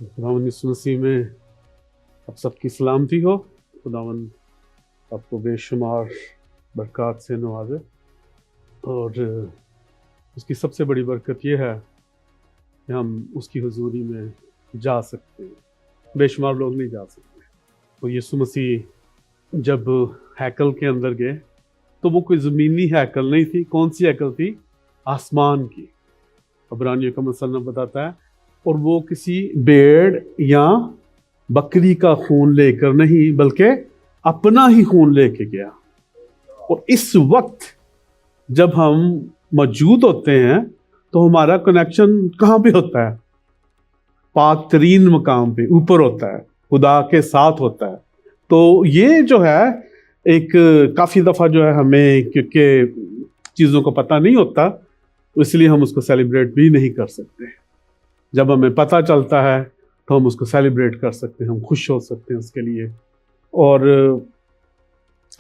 خداوند یسوع مسیح میں آپ سب کی سلامتی ہو۔ خداوند آپ کو بے شمار برکات سے نوازے، اور اس کی سب سے بڑی برکت یہ ہے کہ ہم اس کی حضوری میں جا سکتے ہیں۔ بے شمار لوگ نہیں جا سکتے۔ تو یسوع مسیح جب ہیکل کے اندر گئے تو وہ کوئی زمینی ہیکل نہیں تھی۔ کون سی ہیکل تھی؟ آسمان کی۔ عبرانیوں کا مصنف بتاتا ہے، اور وہ کسی بھیڑ یا بکری کا خون لے کر نہیں بلکہ اپنا ہی خون لے کے گیا۔ اور اس وقت جب ہم موجود ہوتے ہیں تو ہمارا کنیکشن کہاں پہ ہوتا ہے؟ پاک ترین مقام پہ اوپر ہوتا ہے، خدا کے ساتھ ہوتا ہے۔ تو یہ جو ہے ایک کافی دفعہ جو ہے ہمیں کیونکہ چیزوں کو پتہ نہیں ہوتا، اس لیے ہم اس کو سیلیبریٹ بھی نہیں کر سکتے۔ جب ہمیں پتہ چلتا ہے تو ہم اس کو سیلیبریٹ کر سکتے ہیں، ہم خوش ہو سکتے ہیں اس کے لیے۔ اور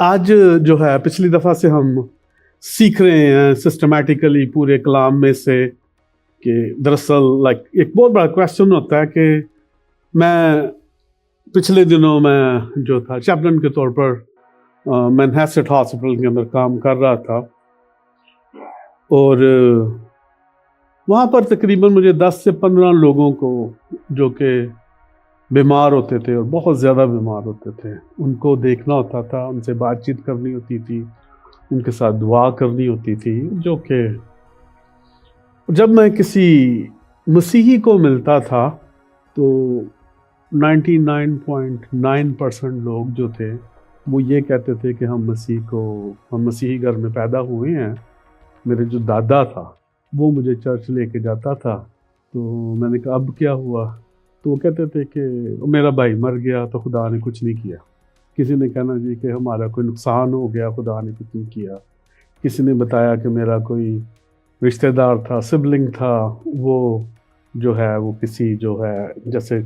آج جو ہے پچھلی دفعہ سے ہم سیکھ رہے ہیں سسٹمیٹیکلی پورے کلام میں سے کہ دراصل ایک بہت بڑا کویسچن ہوتا ہے کہ میں پچھلے دنوں میں جو تھا چیپلن کے طور پر مینہیسٹ ہاسپٹل کے اندر کام کر رہا تھا، اور وہاں پر تقریباً مجھے 10 سے 15 لوگوں کو جو کہ بیمار ہوتے تھے اور بہت زیادہ بیمار ہوتے تھے، ان کو دیکھنا ہوتا تھا، ان سے بات چیت کرنی ہوتی تھی، ان کے ساتھ دعا کرنی ہوتی تھی۔ جو کہ جب میں کسی مسیحی کو ملتا تھا تو 99.9% لوگ جو تھے وہ یہ کہتے تھے کہ ہم مسیحی گھر میں پیدا ہوئے ہیں۔ میرے جو دادا تھا وہ مجھے چرچ لے کے جاتا تھا، تو میں نے کہا اب کیا ہوا؟ تو وہ کہتے تھے کہ میرا بھائی مر گیا تو خدا نے کچھ نہیں کیا۔ کسی نے کہنا جی کہ ہمارا کوئی نقصان ہو گیا، خدا نے کچھ نہیں کیا۔ کسی نے بتایا کہ میرا کوئی رشتہ دار تھا، سبلنگ تھا، وہ جو ہے وہ کسی جو ہے جیسے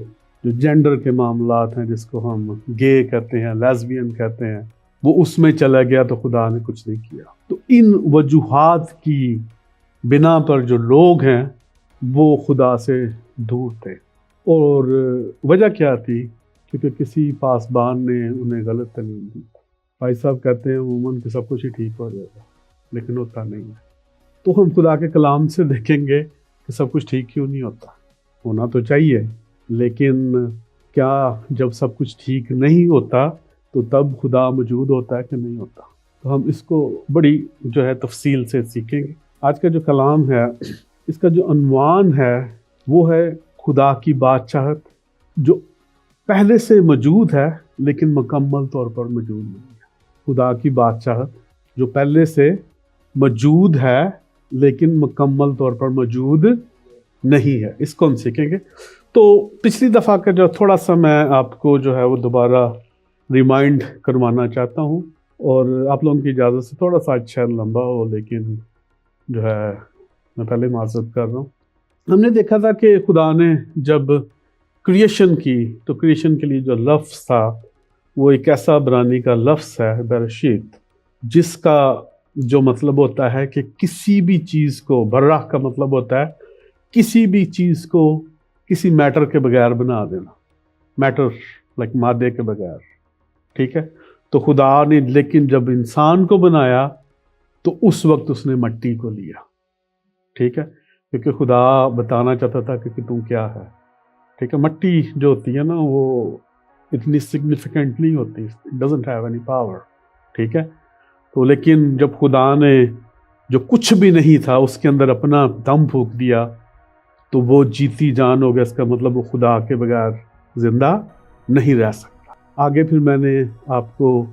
جو جینڈر کے معاملات ہیں جس کو ہم گے کہتے ہیں، لیزبین کہتے ہیں، وہ اس میں چلا گیا تو خدا نے کچھ نہیں کیا۔ تو ان وجوہات کی بنا پر جو لوگ ہیں وہ خدا سے دور تھے۔ اور وجہ کیا تھی؟ کیونکہ کسی پاسبان نے انہیں غلط تعلیم دی۔ بھائی صاحب کہتے ہیں عموماً کہ سب کچھ ہی ٹھیک ہو جائے گا، لیکن ہوتا نہیں ہے۔ تو ہم خدا کے کلام سے دیکھیں گے کہ سب کچھ ٹھیک کیوں نہیں ہوتا۔ ہونا تو چاہیے، لیکن کیا جب سب کچھ ٹھیک نہیں ہوتا تو تب خدا موجود ہوتا ہے کہ نہیں ہوتا؟ تو ہم اس کو بڑی جو ہے تفصیل سے سیکھیں گے۔ آج کا جو کلام ہے اس کا جو عنوان ہے وہ ہے خدا کی بادشاہت، جو پہلے سے موجود ہے لیکن مکمل طور پر موجود نہیں ہے۔ خدا کی بادشاہت جو پہلے سے موجود ہے لیکن مکمل طور پر موجود نہیں ہے، اس کو ہم سیکھیں گے۔ تو پچھلی دفعہ کا جو تھوڑا سا میں آپ کو جو ہے وہ دوبارہ ریمائنڈ کروانا چاہتا ہوں، اور آپ لوگوں کی اجازت سے تھوڑا سا شاید لمبا ہو، لیکن جو ہے میں پہلے معذرت کر رہا ہوں۔ ہم نے دیکھا تھا کہ خدا نے جب کریشن کی تو کریشن کے لیے جو لفظ تھا وہ ایک ایسا عبرانی کا لفظ ہے برشیت، جس کا جو مطلب ہوتا ہے کہ کسی بھی چیز کو، برہ کا مطلب ہوتا ہے کسی بھی چیز کو کسی میٹر کے بغیر بنا دینا، میٹر لائک مادے کے بغیر، ٹھیک ہے؟ تو خدا نے لیکن جب انسان کو بنایا تو اس وقت اس نے مٹی کو لیا، ٹھیک ہے؟ کیونکہ خدا بتانا چاہتا تھا کہ تم کیا ہے، ٹھیک ہے؟ مٹی جو ہوتی ہے نا وہ اتنی سگنیفیکنٹ نہیں ہوتی، it doesn't have any power, ٹھیک ہے؟ تو لیکن جب خدا نے جو کچھ بھی نہیں تھا اس کے اندر اپنا دم پھونک دیا تو وہ جیتی جان ہو گیا۔ اس کا مطلب وہ خدا کے بغیر زندہ نہیں رہ سکتا۔ آگے پھر میں نے آپ کو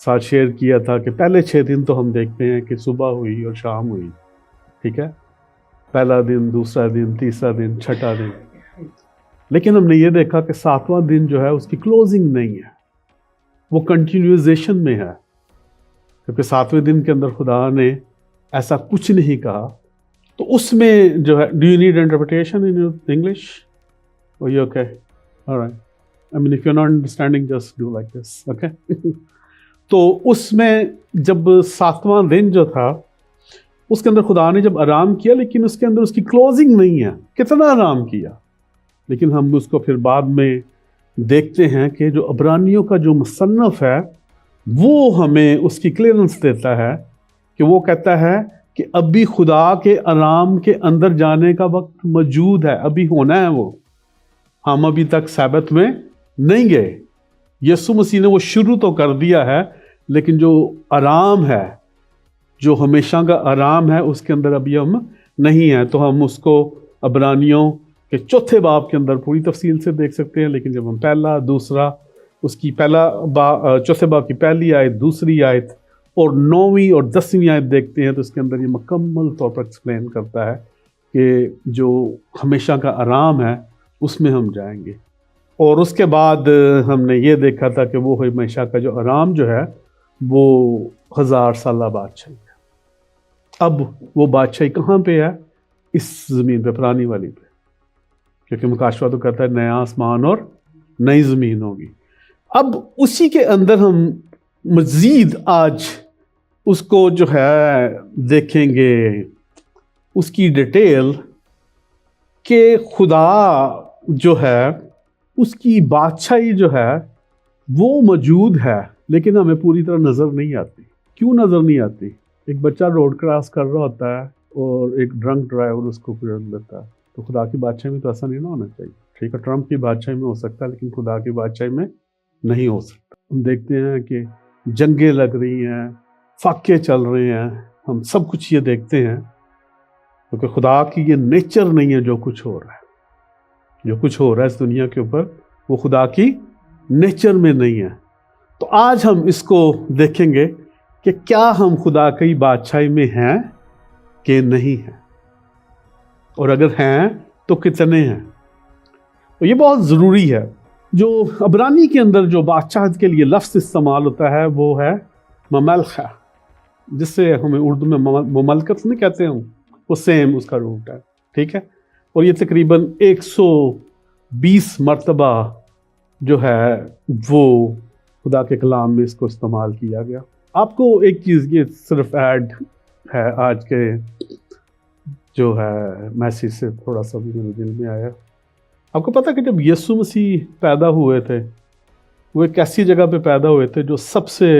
ساتھ شیئر کیا تھا کہ پہلے 6 دن تو ہم دیکھتے ہیں کہ صبح ہوئی اور شام ہوئی، ٹھیک ہے؟ پہلا دن، دوسرا دن، تیسرا دن، چھٹا دن، لیکن ہم نے یہ دیکھا کہ 7واں دن جو ہے اس کی کلوزنگ نہیں ہے، وہ کنٹینیوزیشن میں ہے، کیونکہ 7ویں دن کے اندر خدا نے ایسا کچھ نہیں کہا۔ تو اس میں جو ہے do you need interpretation in English? اور یہ okay, all right, I mean if you're not understanding just do like this, okay? تو اس میں جب 7واں دن جو تھا اس کے اندر خدا نے جب آرام کیا، لیکن اس کے اندر اس کی کلوزنگ نہیں ہے۔ کتنا آرام کیا؟ لیکن ہم اس کو پھر بعد میں دیکھتے ہیں کہ جو عبرانیوں کا جو مصنف ہے وہ ہمیں اس کی کلیئرنس دیتا ہے کہ وہ کہتا ہے کہ ابھی خدا کے آرام کے اندر جانے کا وقت موجود ہے، ابھی ہونا ہے وہ. ہم ابھی تک سبت میں نہیں گئے. یسوع مسیح نے وہ شروع تو کر دیا ہے، لیکن جو آرام ہے، جو ہمیشہ کا آرام ہے، اس کے اندر ابھی ہم نہیں ہیں. تو ہم اس کو عبرانیوں کے 4 باب کے اندر پوری تفصیل سے دیکھ سکتے ہیں. لیکن جب ہم پہلا، دوسرا، اس کی 4 باب کی پہلی آیت، دوسری آیت اور 9ویں اور 10ویں آیت دیکھتے ہیں تو اس کے اندر یہ مکمل طور پر ایکسپلین کرتا ہے کہ جو ہمیشہ کا آرام ہے اس میں ہم جائیں گے. اور اس کے بعد ہم نے یہ دیکھا تھا کہ وہ ہمیشہ کا جو آرام جو ہے وہ 1000 سالہ بادشاہی ہے. اب وہ بادشاہی کہاں پہ ہے؟ اس زمین پہ، پرانی والی پہ، کیونکہ مکاشفہ تو کہتا ہے نیا آسمان اور نئی زمین ہوگی. اب اسی کے اندر ہم مزید آج اس کو جو ہے دیکھیں گے، اس کی ڈیٹیل، کہ خدا جو ہے اس کی بادشاہی جو ہے وہ موجود ہے، لیکن ہمیں پوری طرح نظر نہیں آتی. کیوں نظر نہیں آتی؟ ایک بچہ روڈ کراس کر رہا ہوتا ہے اور ایک ڈرنک ڈرائیور اس کو پکڑ لیتا ہے. تو خدا کی بادشاہی میں تو ایسا نہیں نہ ہونا چاہیے. ٹھیک ہے، ٹرمپ کی بادشاہی میں ہو سکتا ہے، لیکن خدا کی بادشاہی میں نہیں ہو سکتا. ہم دیکھتے ہیں کہ جنگیں لگ رہی ہیں، فاقے چل رہے ہیں، ہم سب کچھ یہ دیکھتے ہیں، کیونکہ خدا کی یہ نیچر نہیں ہے. جو کچھ ہو رہا ہے، جو کچھ ہو رہا ہے اس دنیا کے اوپر، وہ خدا کی نیچر میں نہیں ہے. تو آج ہم اس کو دیکھیں گے کہ کیا ہم خدا کی بادشاہی میں ہیں کہ نہیں ہیں، اور اگر ہیں تو کتنے ہیں. تو یہ بہت ضروری ہے. جو عبرانی کے اندر جو بادشاہت کے لیے لفظ استعمال ہوتا ہے وہ ہے مملکہ، جس سے ہمیں اردو میں مملکت نہیں کہتے ہیں، وہ سیم اس کا روٹ ہے. ٹھیک ہے، اور یہ تقریباً 120 مرتبہ جو ہے وہ خدا کے کلام میں اس کو استعمال کیا گیا. آپ کو ایک چیز یہ صرف ایڈ ہے آج کے جو ہے میسیج سے تھوڑا سا بھی میرے دل میں آیا. آپ کو پتہ کہ جب یسوع مسیح پیدا ہوئے تھے، وہ ایک ایسی جگہ پہ پیدا ہوئے تھے جو سب سے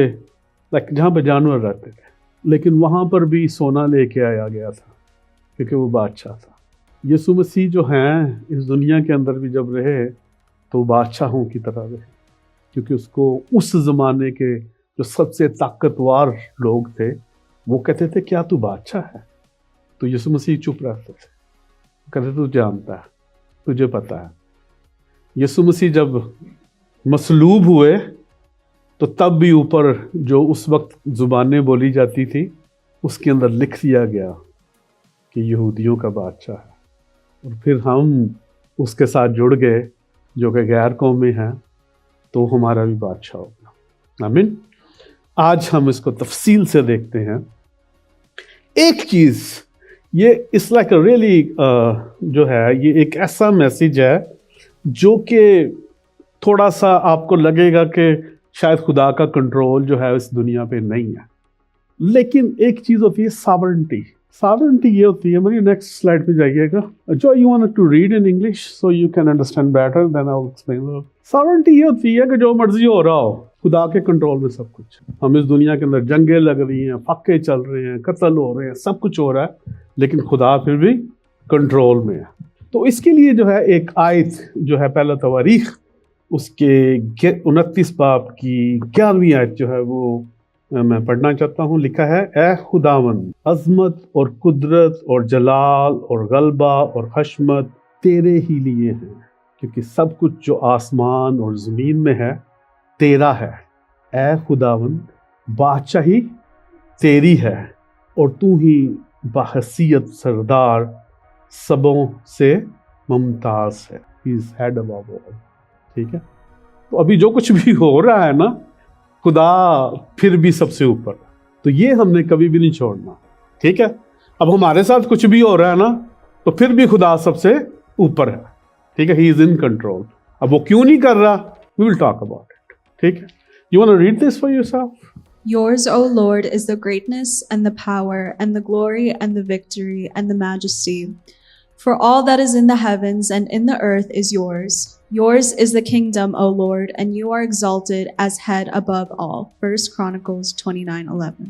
جہاں پہ جانور رہتے تھے، لیکن وہاں پر بھی سونا لے کے آیا گیا تھا کیونکہ وہ بادشاہ تھا. یسوع مسیح جو ہیں اس دنیا کے اندر بھی جب رہے تو وہ بادشاہوں کی طرح رہے، کیونکہ اس کو اس زمانے کے جو سب سے طاقتور لوگ تھے وہ کہتے تھے کیا تو بادشاہ ہے؟ تو یسوع مسیح چپ رہتے تھے، کہتے تو جانتا ہے، تجھے پتہ ہے. یسوع مسیح جب مصلوب ہوئے تو تب بھی اوپر جو اس وقت زبانیں بولی جاتی تھی اس کے اندر لکھ دیا گیا کہ یہودیوں کا بادشاہ ہے. اور پھر ہم اس کے ساتھ جڑ گئے جو کہ غیر قومی ہیں، تو ہمارا بھی بادشاہ ہوگا. آمین. آج ہم اس کو تفصیل سے دیکھتے ہیں. ایک چیز یہ اس لائک ریئلی جو ہے یہ ایک ایسا میسیج ہے جو کہ تھوڑا سا آپ کو لگے گا کہ شاید خدا کا کنٹرول جو ہے اس دنیا پہ نہیں ہے. لیکن ایک چیز ہوتی ہے ساورنٹی. ساورنٹی یہ ہوتی ہے، میری نیکسٹ سلائڈ پہ جائیے گا. جو you want to read in English so you can understand better than I will explain. Sovereignty یہ ہوتی ہے کہ جو مرضی ہو رہا ہو، خدا کے کنٹرول میں سب کچھ. ہم اس دنیا کے اندر جنگیں لگ رہی ہیں، فاقے چل رہے ہیں، قتل ہو رہے ہیں، سب کچھ ہو رہا ہے، لیکن خدا پھر بھی کنٹرول میں ہے. تو اس کے لیے جو ہے ایک آیت جو ہے پہلا تواریخ اس کے 29 باب کی 11ویں آیت جو ہے وہ میں پڑھنا چاہتا ہوں. لکھا ہے، اے خداوند، عظمت اور قدرت اور جلال اور غلبہ اور حشمت تیرے ہی لیے ہیں، کیونکہ سب کچھ جو آسمان اور زمین میں ہے تیرا ہے. اے خداوند، بادشاہی تیری ہے اور تو ہی بحیثیت سردار سبوں سے ممتاز ہے. He is head above all. ٹھیک ہے، تو ابھی جو کچھ بھی ہو رہا ہے نا، خدا پھر بھی سب سے اوپر. تو یہ ہم نے کبھی بھی نہیں چھوڑنا. ٹھیک ہے، اب ہمارے ساتھ کچھ بھی ہو رہا ہے نا تو پھر بھی خدا سب سے اوپر ہے. ٹھیک ہے، ہی از ان کنٹرول. اب وہ کیوں نہیں کر رہا، we will talk about it. ٹھیک ہے، you want to read this for yourself. Yours, O Lord, is the greatness and the power and the glory and the victory and the majesty. For all that is in the heavens and in the earth is yours. Yours is the kingdom, O Lord, and you are exalted as head above all. 1 Chronicles 29:11.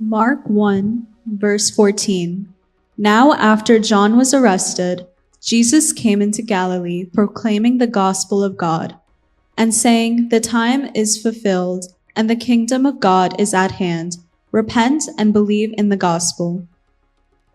Mark 1, verse 14. Now after John was arrested, Jesus came into Galilee, proclaiming the gospel of God, and saying, "The time is fulfilled, and the kingdom of God is at hand. Repent and believe in the gospel."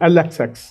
LXX।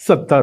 70,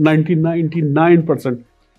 99%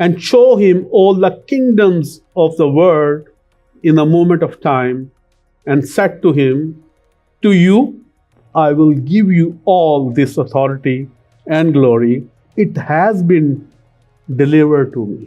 and show him all the kingdoms of the world in a moment of time, and said to him, to you I will give you all this authority and glory. It has been delivered to me.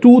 2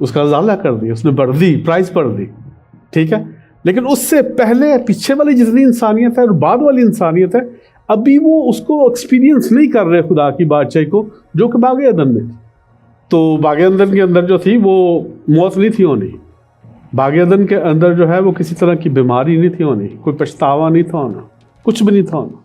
اس کا ازالہ کر دیا، اس نے بڑھ دی، price بڑھ دی، ٹھیک ہے. لیکن اس سے پہلے پیچھے والی جتنی انسانیت ہے اور بعد والی انسانیت ہے، ابھی وہ اس کو ایکسپیرینس نہیں کر رہے خدا کی بادشاہی کو، جو کہ باغ عدن میں تھی. تو باغ عدن کے اندر جو تھی وہ موت نہیں تھی ہونی، باغ عدن کے اندر جو ہے وہ کسی طرح کی بیماری نہیں تھی ہونی، کوئی پچھتاوا نہیں تھا ہونا، کچھ بھی نہیں تھا ہونا.